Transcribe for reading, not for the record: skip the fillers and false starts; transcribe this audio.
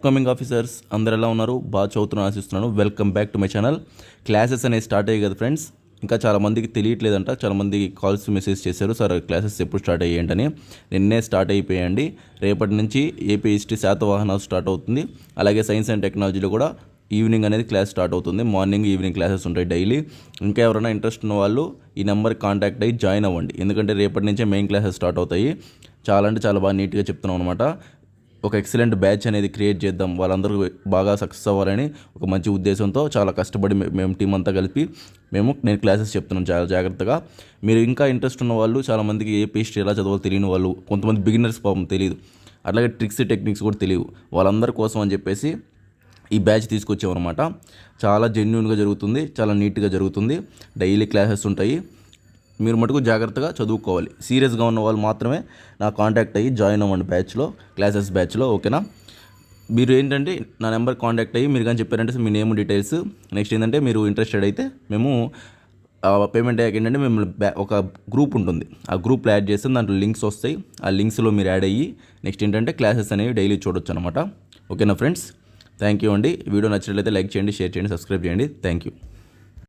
Upcoming officers అందరు ఎలా ఉన్నారు? బాగా చదువుతున్నాను ఆశిస్తున్నాను. Welcome back to my channel. Classes అనేవి స్టార్ట్ అయ్యాయి కదా ఫ్రెండ్స్. ఇంకా చాలామందికి తెలియట్లేదంట. చాలామంది కాల్స్ మెసేజ్ చేశారు, సార్ క్లాసెస్ ఎప్పుడు స్టార్ట్ అయ్యాయంటని. నిన్నే స్టార్ట్ అయిపోయాయండి. రేపటి నుంచి ఏపీ హిస్టరీ శాతవాహనాలు స్టార్ట్ అవుతుంది. అలాగే సైన్స్ అండ్ టెక్నాలజీలో కూడా ఈవినింగ్ అనేది క్లాస్ స్టార్ట్ అవుతుంది. మార్నింగ్ ఈవినింగ్ క్లాసెస్ ఉంటాయి డైలీ. ఇంకా ఎవరైనా ఇంట్రెస్ట్ ఉన్న వాళ్ళు ఈ నెంబర్కి కాంటాక్ట్ అయ్యి జాయిన్ అవ్వండి. ఎందుకంటే రేపటి నుంచే మెయిన్ క్లాసెస్ స్టార్ట్ అవుతాయి. చాలా అంటే చాలా బాగా నీట్గా చెప్తున్నాం అనమాట. ఒక ఎక్సలెంట్ బ్యాచ్ అనేది క్రియేట్ చేద్దాం, వాళ్ళందరూ బాగా సక్సెస్ అవ్వాలని ఒక మంచి ఉద్దేశంతో చాలా కష్టపడి మేము టీం అంతా కలిపి నేను క్లాసెస్ చెప్తున్నాను చాలా జాగ్రత్తగా. మీరు ఇంకా ఇంట్రెస్ట్ ఉన్న వాళ్ళు, చాలామందికి ఏపీ హిస్టరీ ఎలా చదవాలో తెలియని వాళ్ళు, కొంతమంది బిగినర్స్ పాపం తెలియదు, అలాగే ట్రిక్స్ టెక్నిక్స్ కూడా తెలియవు, వాళ్ళందరి కోసం అని చెప్పేసి ఈ బ్యాచ్ తీసుకొచ్చామన్నమాట. చాలా జెన్యూన్గా జరుగుతుంది, చాలా నీట్గా జరుగుతుంది. డైలీ క్లాసెస్ ఉంటాయి. మీరు మటుకు జాగ్రత్తగా చదువుకోవాలి. సీరియస్గా ఉన్న వాళ్ళు మాత్రమే నా కాంటాక్ట్ అయ్యి జాయిన్ అవ్వండి క్లాసెస్ బ్యాచ్లో, ఓకేనా? మీరు ఏంటంటే నా నెంబర్ కాంటాక్ట్ అయ్యి మీరు కానీ చెప్పారంటే మీ నేమ్ డీటెయిల్స్, నెక్స్ట్ ఏంటంటే మీరు ఇంట్రెస్టెడ్ అయితే మేము పేమెంట్ అయ్యాక ఏంటంటే మిమ్మల్ని ఒక గ్రూప్ ఉంటుంది, ఆ గ్రూప్లో యాడ్ చేస్తే దాంట్లో లింక్స్ వస్తాయి. ఆ లింక్స్లో మీరు యాడ్ అయ్యి నెక్స్ట్ ఏంటంటే క్లాసెస్ అనేవి డైలీ చూడొచ్చు అనమాట. ఓకేనా ఫ్రెండ్స్? థ్యాంక్ యూ అండి. వీడియో నచ్చినట్లయితే లైక్ చేయండి, షేర్ చేయండి, సబ్స్క్రైబ్ చేయండి. Thank you.